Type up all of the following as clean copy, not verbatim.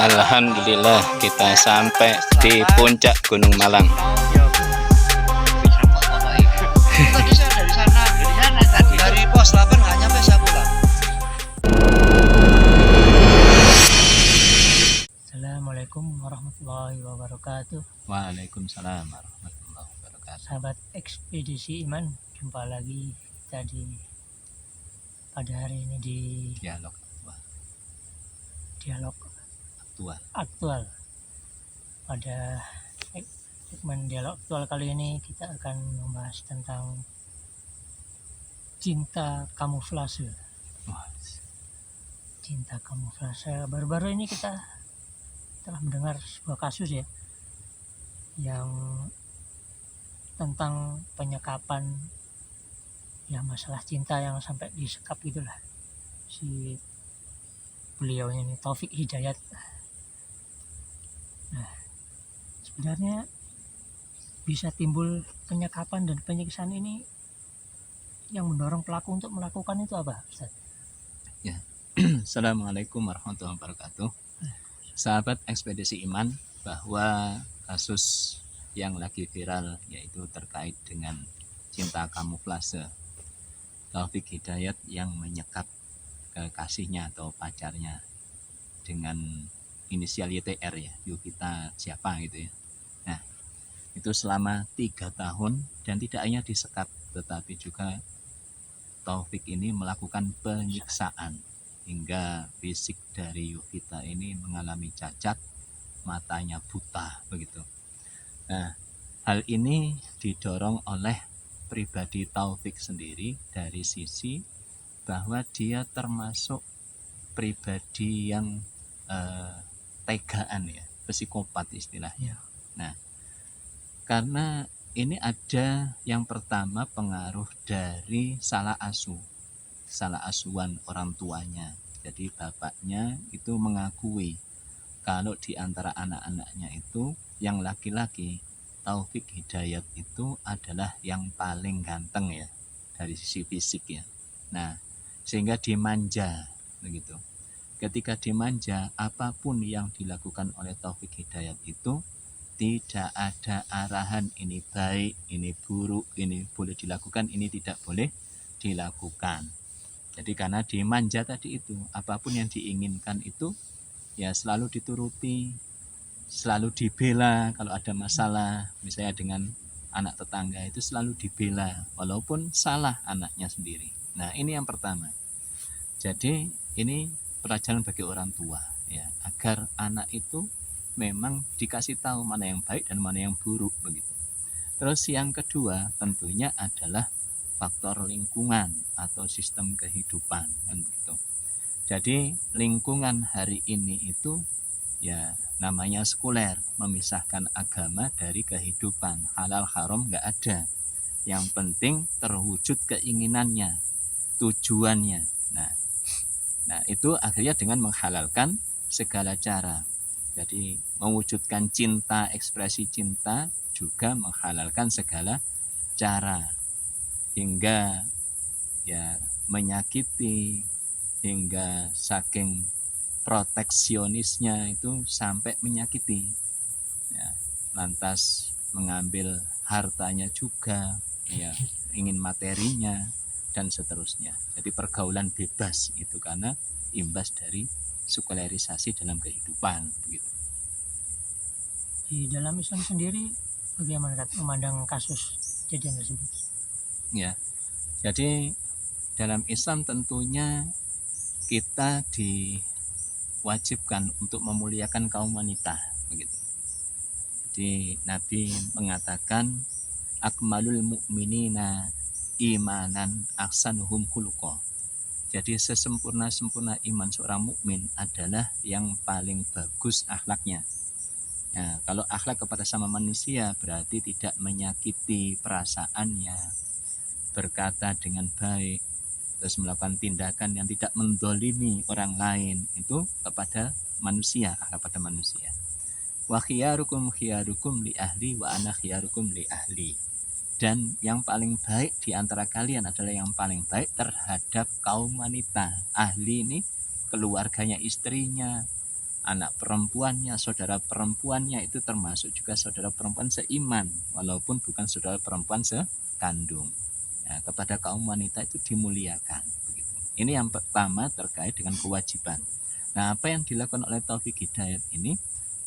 Alhamdulillah kita sampai di puncak Gunung Malang. Tadi saya dari sana tadi. Dari pos 8 nggak nyampe saya pulang. Assalamualaikum warahmatullahi wabarakatuh. Waalaikumsalam warahmatullahi wabarakatuh. Sahabat ekspedisi iman, jumpa lagi kita pada hari ini di Dialog dialog aktual. aktual. Pada segmen dialog aktual kali ini kita akan membahas tentang cinta kamuflase. Cinta kamuflase. Baru-baru ini kita telah mendengar sebuah kasus ya, yang tentang penyekapan ya, masalah cinta yang sampai disekap gitulah si beliau ini, Taufik Hidayat. Nah, sebenarnya bisa timbul penyekapan dan penyiksaan ini, yang mendorong pelaku untuk melakukan itu apa, Ustaz? Ya. Assalamualaikum warahmatullahi wabarakatuh. Sahabat ekspedisi iman, bahwa kasus yang lagi viral yaitu terkait dengan cinta kamuflase, Taufik Hidayat yang menyekap kekasihnya atau pacarnya dengan inisial YTR ya, yuk kita siapa gitu ya. Nah, itu selama 3 tahun dan tidak hanya disekap, tetapi juga Taufik ini melakukan penyiksaan hingga fisik dari Yovita ini mengalami cacat, matanya buta begitu. Nah, hal ini didorong oleh pribadi Taufik sendiri dari sisi bahwa dia termasuk pribadi yang tegaan ya, psikopat istilahnya. Nah, karena ini ada yang pertama pengaruh dari salah asuhan orang tuanya. Jadi bapaknya itu mengakui kalau di antara anak-anaknya itu yang laki-laki, Taufik Hidayat itu adalah yang paling ganteng ya dari sisi fisik ya. Nah, sehingga dimanja begitu. Ketika dimanja, apapun yang dilakukan oleh Taufik Hidayat itu tidak ada arahan ini baik, ini buruk, ini boleh dilakukan, ini tidak boleh dilakukan. Jadi karena dimanja tadi itu, apapun yang diinginkan itu ya selalu dituruti, selalu dibela. Kalau ada masalah misalnya dengan anak tetangga itu selalu dibela walaupun salah anaknya sendiri. Nah, ini yang pertama. Jadi ini pelajaran bagi orang tua ya, agar anak itu memang dikasih tahu mana yang baik dan mana yang buruk begitu. Terus yang kedua tentunya adalah faktor lingkungan atau sistem kehidupan kan begitu. Jadi lingkungan hari ini itu ya namanya sekuler, memisahkan agama dari kehidupan, halal haram nggak ada. Yang penting terwujud keinginannya, tujuannya. Nah itu akhirnya dengan menghalalkan segala cara. Jadi mewujudkan cinta, ekspresi cinta juga menghalalkan segala cara hingga ya menyakiti, hingga saking proteksionisnya itu sampai menyakiti ya, lantas mengambil hartanya juga ya, ingin materinya dan seterusnya. Jadi pergaulan bebas itu karena imbas dari sekulerisasi dalam kehidupan begitu. Di dalam Islam sendiri bagaimana memandang kasus kejadian tersebut? Ya, jadi dalam Islam tentunya kita diwajibkan untuk memuliakan kaum wanita begitu. Jadi Nabi mengatakan akmalul mu'minina imanan ahsanuhum khuluqa. Jadi sesempurna-sempurna iman seorang mukmin adalah yang paling bagus akhlaknya. Nah, kalau akhlak kepada sama manusia berarti tidak menyakiti perasaannya, berkata dengan baik, terus melakukan tindakan yang tidak mendolimi orang lain itu kepada manusia, akhlak pada manusia. Wa khiyarukum khiyarukum li ahli wa ana khiyarukum li ahli. Dan yang paling baik di antara kalian adalah yang paling baik terhadap kaum wanita. Ahli ini keluarganya, istrinya, anak perempuannya, saudara perempuannya itu termasuk juga saudara perempuan seiman, walaupun bukan saudara perempuan sekandung. Nah, kepada kaum wanita itu dimuliakan. Begitu. Ini yang pertama terkait dengan kewajiban. Nah, apa yang dilakukan oleh Taufik Hidayat ini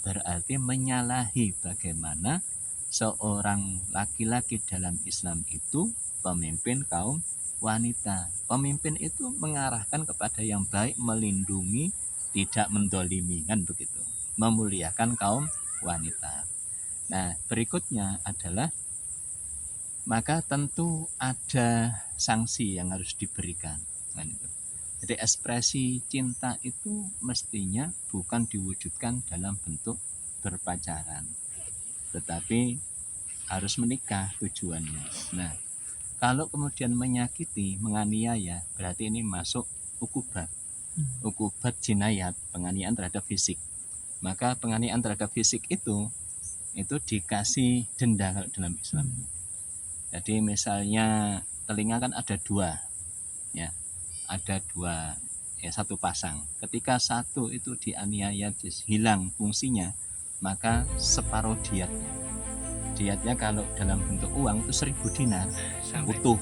berarti menyalahi bagaimana seorang laki-laki dalam Islam itu pemimpin kaum wanita. Pemimpin itu mengarahkan kepada yang baik, melindungi, tidak mendolimi, kan begitu. Memuliakan kaum wanita. Nah, berikutnya adalah maka tentu ada sanksi yang harus diberikan. Kan itu. Jadi ekspresi cinta itu mestinya bukan diwujudkan dalam bentuk berpacaran, tetapi harus menikah tujuannya. Nah, kalau kemudian menyakiti, menganiaya, berarti ini masuk ukubat. Ukubat jinayat, penganiayaan terhadap fisik. Maka penganiayaan terhadap fisik itu dikasih denda kalau dalam Islam. Jadi misalnya telinga kan ada dua, ya, ada dua, ya, satu pasang. Ketika satu itu dianiaya, hilang fungsinya, maka separuh diatnya. Diatnya kalau dalam bentuk uang itu 1000 dinar, utuh.